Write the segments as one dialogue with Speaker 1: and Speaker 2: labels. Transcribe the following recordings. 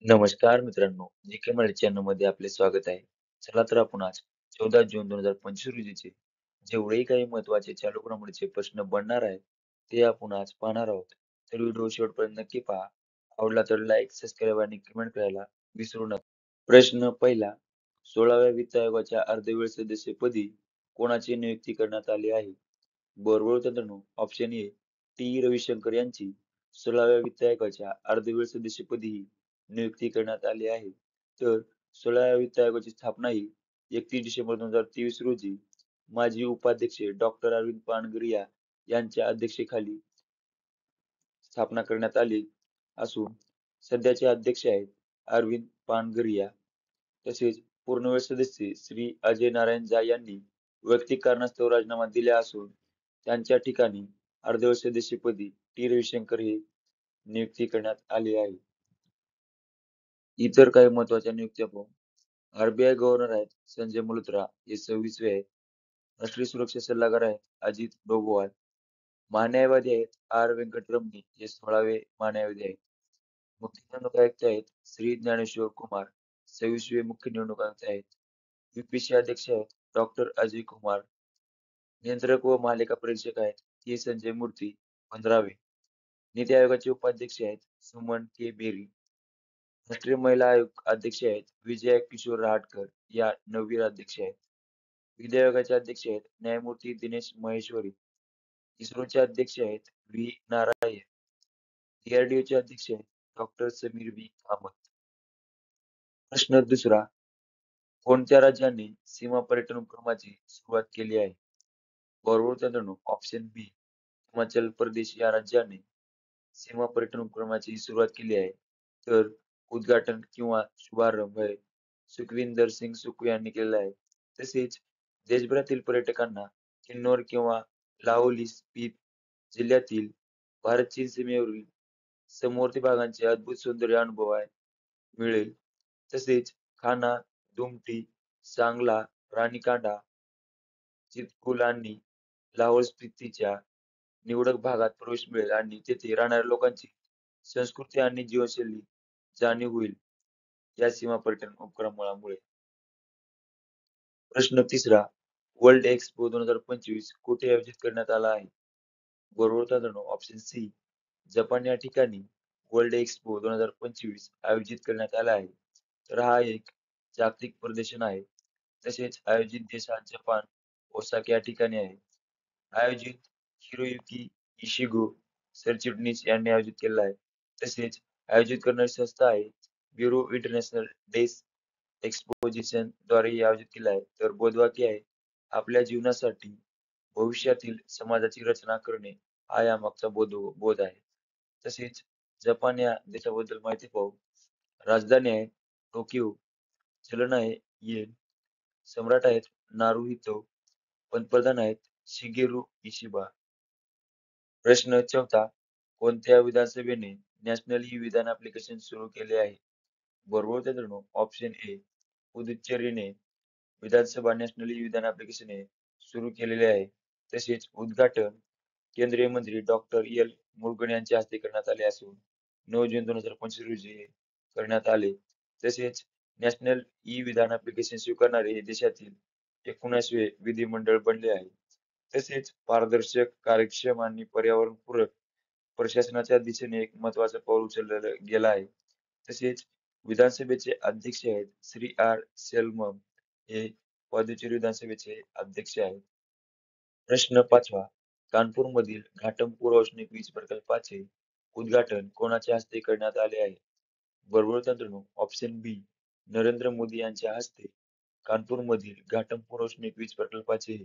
Speaker 1: नमस्कार मित्रांनो, जी.के मराठी चॅनलमध्ये आपले स्वागत आहे. चला तर आपण आज 14 जून 2025 रोजीचे जेवढेही काही महत्त्वाचे चालू घडामोडीचे प्रश्न बनणार आहेत, ते आपण आज पाहणार आहोत. तर व्हिडिओ शेवटपर्यंत नक्की पहा. आवडला तर लाईक, सबस्क्राईब आणि कमेंट करायला विसरू नका. प्रश्न पहिला, 16व्या वित्त आयोगाच्या अर्धवेळ सदस्यपदी कोणाची नियुक्ती करण्यात आली आहे? बरोबर मित्रांनो, ऑप्शन ए टी. रविशंकर यांची 16व्या वित्त आयोगाच्या अर्धवेळ सदस्यपदी नियुक्ती करण्यात आली आहे. तर 16व्या वित्त आयोगाची स्थापना ही 31 डिसेंबर 2023 रोजी माजी उपाध्यक्ष डॉक्टर अरविंद पानगरिया यांच्या अध्यक्षतेखाली स्थापना करण्यात आली असून सध्याचे अध्यक्ष आहेत अरविंद पानगरिया. तसेच पूर्णवेळ सदस्य श्री अजय नारायण झा यांनी वैयक्तिक कारणास्तव राजीनामा दिला असून त्यांच्या ठिकाणी अर्धवेळ सदस्यपदी टी. रविशंकर हे नियुक्ती करण्यात आली आहे. इतर काही महत्त्वाच्या नियुक्त्या पाहू. आर-बी-आय गव्हर्नर आहेत संजय मल्होत्रा, हे 26वे आहेत. राष्ट्रीय सुरक्षा सल्लागार आहेत अजित डोभाल. महान्यायवादी आहेत आर. व्यंकटरमणी, हे 16वे महान्यायवादी आहेत. मुख्य निवडणूक आयुक्त आहेत श्री ज्ञानेश्वर कुमार, 26वे मुख्य निवडणूक आयुक्त आहेत. यू अध्यक्ष आहेत डॉक्टर अजय कुमार. नियंत्रक व महालेखा परीक्षक आहेत के. संजय मूर्ती, 15वे. नीती आयोगाचे उपाध्यक्ष आहेत सुमन के. बेरी. राष्ट्रीय महिला आयोग अध्यक्ष आहेत विजया किशोर रहाटकर, या 9वी अध्यक्ष आहेत. विधी आयोगाचे अध्यक्ष आहेत न्यायमूर्ती दिनेश महेश्वरी. इस्रोचे अध्यक्ष आहेत व्ही. नारायण. डी-आर-डी-ओचे अध्यक्ष आहेत डॉक्टर समीर बी. कामत. प्रश्न दुसरा, कोणत्या राज्याने सीमा पर्यटन उपक्रमाची सुरुवात केली आहे? बरोबर मित्रांनो, ऑप्शन बी हिमाचल प्रदेश या राज्याने सीमा पर्यटन उपक्रमाची सुरुवात केली आहे. तर उद्घाटन किंवा शुभारंभ हे सुखविंदर सिंग सुखू यांनी केलेला आहे. तसेच देशभरातील पर्यटकांना किन्नौर किंवा लाओली स्पित जिल्ह्यातील भारत-चीन सीमेवरील समवर्ती भागांचे अद्भुत सौंदर्य अनुभवायला मिळेल. तसेच खाना, दुमटी, सांगला, रानीकांडा, चितकुल आणि लाहोल स्पितीच्या निवडक भागात प्रवेश मिळेल आणि तेथे राहणाऱ्या लोकांची संस्कृती आणि जीवनशैली जाणीव होईल या सीमा पर्यटन उपक्रमामुळे. प्रश्न तिसरा, वर्ल्ड एक्सपो 2025 कुठे आयोजित करण्यात आला आहे? बरोबर मित्रांनो, ऑप्शन सी जपान या ठिकाणी वर्ल्ड एक्सपो 2025 आयोजित करण्यात आला आहे. तर हा एक जागतिक प्रदर्शन आहे. तसेच आयोजित देश हा जपान, ओसाका या ठिकाणी आहे. आयोजित हिरोयुकी इशिगो सरचिटणीस यांनी आयोजित केलेला आहे. तसेच आयोजित करणारी संस्था आहे ब्युरो इंटरनॅशनल डेस एक्स्पोजिशन द्वारे हे आयोजित केले आहे. तर बोधवाक्य आहे, आपल्या जीवनासाठी भविष्यातील समाजाची रचना करणे हा यामागचा बोध आहे. तसेच जपान या देशाबद्दल माहिती पाहू. राजधानी आहे टोकियो, चलन आहे येन, सम्राट आहेत नारुहितो, पंतप्रधान आहेत शिगेरू इशिबा. प्रश्न चौथा, कोणत्या विधानसभेने नॅशनल ई-विधान ॲप्लिकेशन सुरू केले आहे? बरोबर मित्रांनो, ऑप्शन ए पुदुच्चेरीने विधानसभा नॅशनल ई-विधान ॲप्लिकेशन हे सुरू केलेले आहे. तसेच उद्घाटन केंद्रीय मंत्री डॉक्टर एल. मुरुगन यांच्या हस्ते करण्यात आले असून 9 जून 2025 रोजी हे करण्यात आले. तसेच नॅशनल ई-विधान ॲप्लिकेशन स्वीकारणारे हे देशातील 19वे विधिमंडळ बनले आहे. तसेच पारदर्शक, कार्यक्षम आणि पर्यावरणपूरक प्रशासनाच्या दिशेने एक महत्त्वाचं पाऊल उचललं गेलं आहे. तसेच विधानसभेचे अध्यक्ष आहेत श्री आर. सेल्वम, हे पुदुच्चेरी विधानसभेचे अध्यक्ष आहेत. प्रश्न 5वा, कानपूरमधील घाटमपूर औष्णिक वीज प्रकल्पाचे उद्घाटन कोणाच्या हस्ते करण्यात आले आहे? बरोबर मित्रांनो, ऑप्शन बी नरेंद्र मोदी यांच्या हस्ते कानपूरमधील घाटमपूर औष्णिक वीज प्रकल्पाचे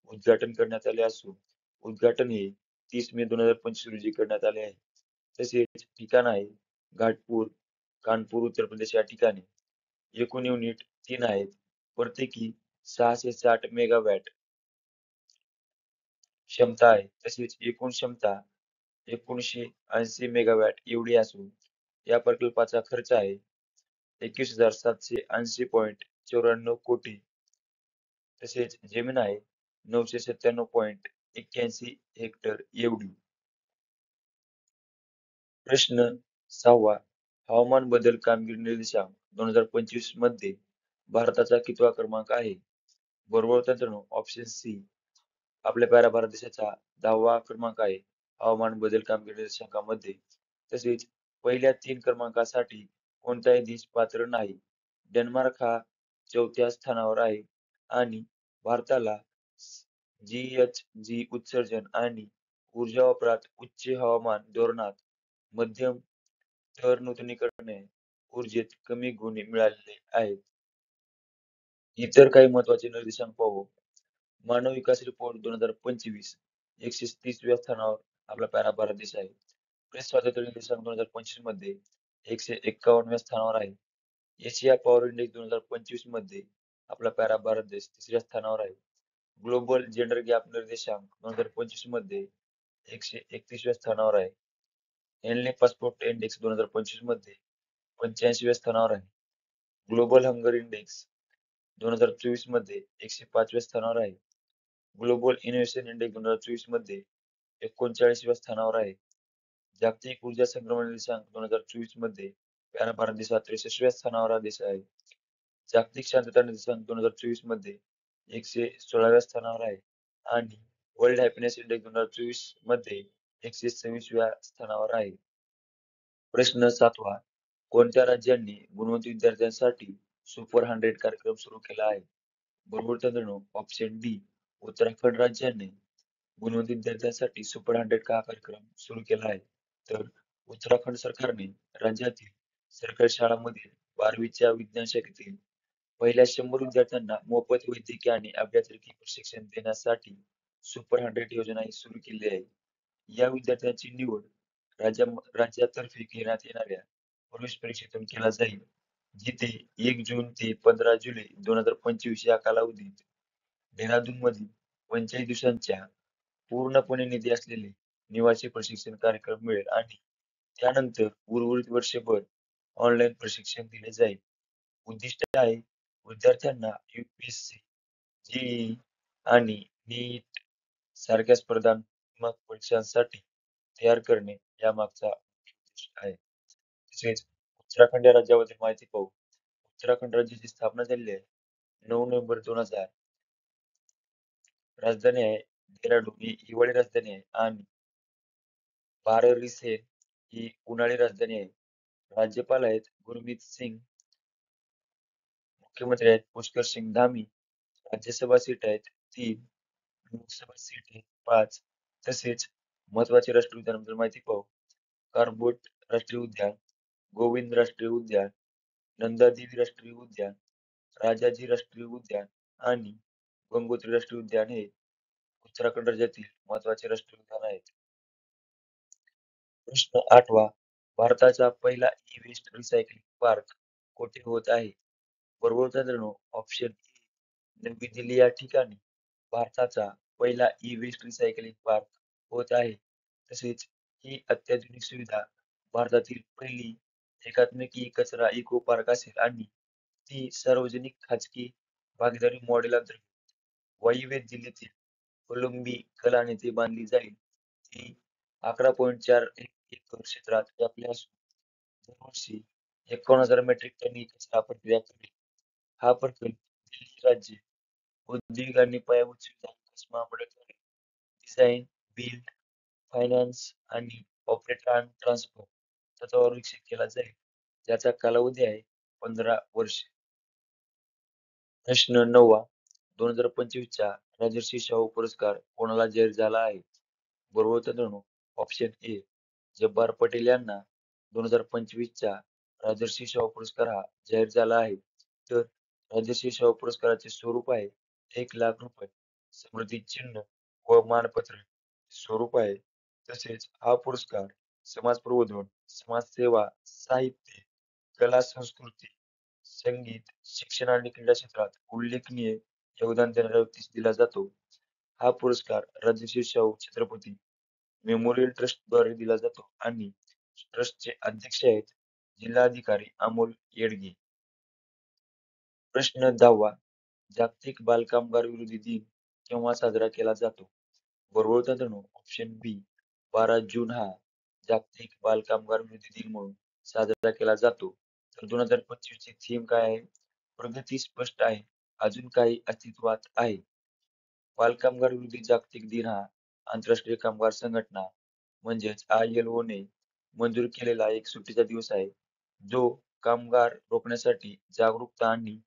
Speaker 1: उद्घाटन करण्यात आले असून उद्घाटन हे 30 मे 2025 रोजी करण्यात आले आहे. तसेच ठिकाण आहे घाटपूर, कानपूर, उत्तर प्रदेश या ठिकाणी. एकूण युनिट 3 आहेत. प्रत्येकी 660 मेगावॅट क्षमता आहे. तसेच एकूण क्षमता 1980 मेगावॅट एवढी असून या प्रकल्पाचा खर्च आहे 21,780.94 कोटी. तसेच जमीन आहे 997.81 हेक्टर एवढी. प्रश्न 6वा, हवामान बदल कामगिरी निर्देशांक 2025 मध्ये भारताचा कितवा क्रमांक आहे? बरोबर मित्रांनो ऑप्शन सी आपल्या प्यारा भारत देशाचा 10वा क्रमांक आहे हवामान बदल कामगिरी निर्देशांकामध्ये. तसेच पहिल्या 3 क्रमांकासाठी कोणताही देश पात्र नाही. डेन्मार्क हा 4थ्या स्थानावर आहे आणि भारताला GHG उत्सर्जन आणि ऊर्जा वापरात उच्च हवामान धोरणात मध्यम तर नूतनीकरणे ऊर्जेत कमी गुण मिळालेले आहेत. इतर काही महत्त्वाचे निर्देशांक पाहू. मानव विकास रिपोर्ट 2025 130व्या स्थानावर आपला प्यारा भारत देश आहे. प्रेस स्वातंत्र्य निर्देशांक 2025 मध्ये 151व्या स्थानावर आहे. एशिया पॉवर इंडेक्स 2025 मध्ये आपला प्यारा भारत देश 3ऱ्या स्थानावर आहे. ग्लोबल जेंडर गॅप निर्देशांक 2025 मध्ये 131व्या स्थानावर आहे. हेनले पासपोर्ट इंडेक्स 2025 मध्ये 85व्या स्थानावर आहे. ग्लोबल हंगर इंडेक्स 2024 मध्ये 105व्या स्थानावर आहे. ग्लोबल इनोव्हेशन इंडेक्स 2024 मध्ये 39व्या स्थानावर आहे. जागतिक ऊर्जा संक्रमण निर्देशांक 2024 मध्ये प्यारा भारत देश हा 63व्या स्थानावर हा देश आहे. जागतिक शांतता निर्देशांक 2024 मध्ये 116व्या स्थानावर आहे आणि वर्ल्ड हॅपीनेस इंडेक्स 2024 मध्ये 126व्या स्थानावर आहे. प्रश्न 7वा कोणत्या राज्यांनी गुणवंत विद्यार्थ्यांसाठी सुपर 100 कार्यक्रम सुरू केला आहे? बरोबर मित्रांनो ऑप्शन डी उत्तराखंड राज्याने गुणवंत विद्यार्थ्यांसाठी सुपर 100 हा कार्यक्रम सुरू केला आहे. तर उत्तराखंड सरकारने राज्यातील सरकारी शाळांमधील 12वीच्या विज्ञान शाखेतील पहिल्या 100 विद्यार्थ्यांना मोफत वैद्यकीय आणि अभियांत्रिकी प्रशिक्षण देण्यासाठी सुपर 100 योजना ही सुरू केली आहे. या विद्यार्थ्यांची निवड राज्यातर्फे घेण्यात येणाऱ्या प्रवेश परीक्षेतून केला जाईल, जिथे 1 जून ते 15 जुलै 2025 या कालावधीत देहरादूनमधील 45 दिवसांच्या पूर्णपणे निधी असलेले निवासी प्रशिक्षण कार्यक्रम मिळेल आणि त्यानंतर उर्वरित वर्षभर ऑनलाईन प्रशिक्षण दिले जाईल. उद्दिष्ट आहे विद्यार्थ्यांना UPSC, JEE आणि NEET सारख्या स्पर्धात्मक परीक्षांसाठी तयार करणे यामागचा मुख्य उद्देश आहे. तसेच उत्तराखंड या राज्याबद्दल माहिती पाहू. उत्तराखंड राज्याची स्थापना झालेली आहे 9 नोव्हेंबर 2000. राजधानी आहे देहराडून ही हिवाळी राजधानी आहे आणि बारारी ही उन्हाळी राजधानी आहे. राज्यपाल आहेत गुरमीत सिंग, मुख्यमंत्री आहेत पुष्कर सिंग धामी, राज्यसभा सीट आहेत 3, लोकसभा सीट आहेत 5. तसेच महत्त्वाचे राष्ट्रीय उद्यानाबद्दल माहिती पाहू. कार्बोट राष्ट्रीय उद्यान, गोविंद राष्ट्रीय उद्यान, नंदादेवी राष्ट्रीय उद्यान, राजाजी राष्ट्रीय उद्यान आणि गंगोत्री राष्ट्रीय उद्यान हे उत्तराखंड राज्यातील महत्त्वाचे राष्ट्रीय उद्यान आहेत. प्रश्न 8वा भारताचा पहिला ई-वेस्ट रिसायकलिंग पार्क कोठे होत आहे? बरोबर मित्रांनो ऑप्शन ए नवी दिल्ली या ठिकाणी भारताचा पहिला ई-वेस्ट रिसायकलिंग पार्क होत आहे. तसेच ही अत्याधुनिक सुविधा भारतातील पहिली एकात्मिक कचरा इको पार्क असेल आणि ती सार्वजनिक खाजगी भागीदारी मॉडेल अंतर्गत वायव्य दिल्लीतील कोलंबी कलान येथे बांधली जाईल. ती 11.4 एकर क्षेत्रात व्यापली असून दरवर्षी 51,000 मेट्रिक टन कचरा प्रक्रिया करेल. हा प्रकल्प दिल्ली राज्य उद्योग आणि पायाभूत सुविधा विकास महामंडळाद्वारे डिझाइन, बिल्ड, फायनान्स आणि ऑपरेट अँड ट्रान्सफर तत्वावर विकसित केला जाईल, ज्याचा कालावधी आहे 15 वर्षे. प्रश्न 9वा 2025 चा राजर्षी शाहू पुरस्कार कोणाला जाहीर झाला आहे? बरोबर मित्रांनो ऑप्शन ए जब्बार पटेल यांना 2025 चा राजर्षी शाहू पुरस्कार हा जाहीर झाला आहे. तर राजर्षी शाहू पुरस्काराचे स्वरूप आहे 1,00,000 रुपये, स्मृती चिन्ह व मानपत्र स्वरूप आहे. तसेच हा पुरस्कार समाज प्रबोधन, समाजसेवा, साहित्य, कला संस्कृती, संगीत, शिक्षण आणि क्रीडा क्षेत्रात उल्लेखनीय योगदान देणाऱ्या व्यक्तीस दिला जातो. हा पुरस्कार राजर्षी शाहू छत्रपती मेमोरियल ट्रस्टद्वारे दिला जातो आणि ट्रस्टचे अध्यक्ष आहेत जिल्हाधिकारी अमोल येडगे. प्रश्न 10वा जागतिक बालकामगार विरोधी दिन केव्हा साजरा केला जातो? बरोबर मित्रांनो ऑप्शन बी 12 जून हा जागतिक बालकामगार विरोधी दिन म्हणून साजरा केला जातो. तर 2025 ची थीम काय आहे? प्रगती स्पष्ट आहे. अजून काही अस्तित्वात आहे. बालकामगार विरोधी जागतिक दिन हा आंतरराष्ट्रीय कामगार संघटना म्हणजेच ILO ने मंजूर केलेला एक सुट्टीचा दिवस आहे, जो कामगार रोखण्यासाठी जागरूकता आणि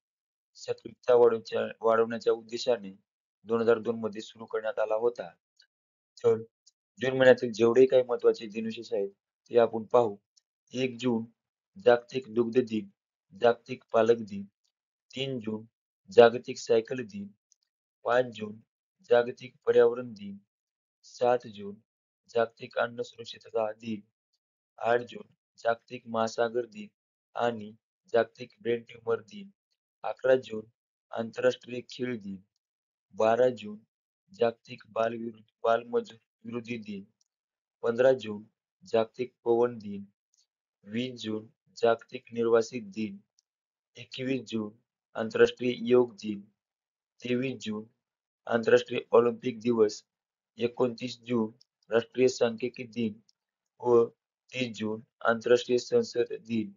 Speaker 1: सक्रियता वाढवण्याच्या उद्देशाने 2002 मध्ये सुरू करण्यात आला होता. तर जून महिन्यातील जेवढे काही महत्त्वाचे दिनविशेष आहेत, ते आपण पाहू. 1 जून जागतिक दुग्ध दिन, जागतिक पालक दिन. 3 जून जागतिक सायकल दिन. 5 जून जागतिक पर्यावरण दिन. 7 जून जागतिक अन्न सुरक्षितता दिन. 8 जून जागतिक महासागर दिन आणि जागतिक ब्रेन ट्यूमर दिन. 11 जून आंतरराष्ट्रीय खेळ दिन. 12 जून जागतिक बालमजूर विरोधी दिन. 15 जून जागतिक पवन दिन. 20 जून जागतिक निर्वासित दिन. 21 जून आंतरराष्ट्रीय योग दिन. 23 जून आंतरराष्ट्रीय ऑलिम्पिक दिवस. 29 जून राष्ट्रीय सांख्यिकी दिन व 30 जून आंतरराष्ट्रीय संसद दिन.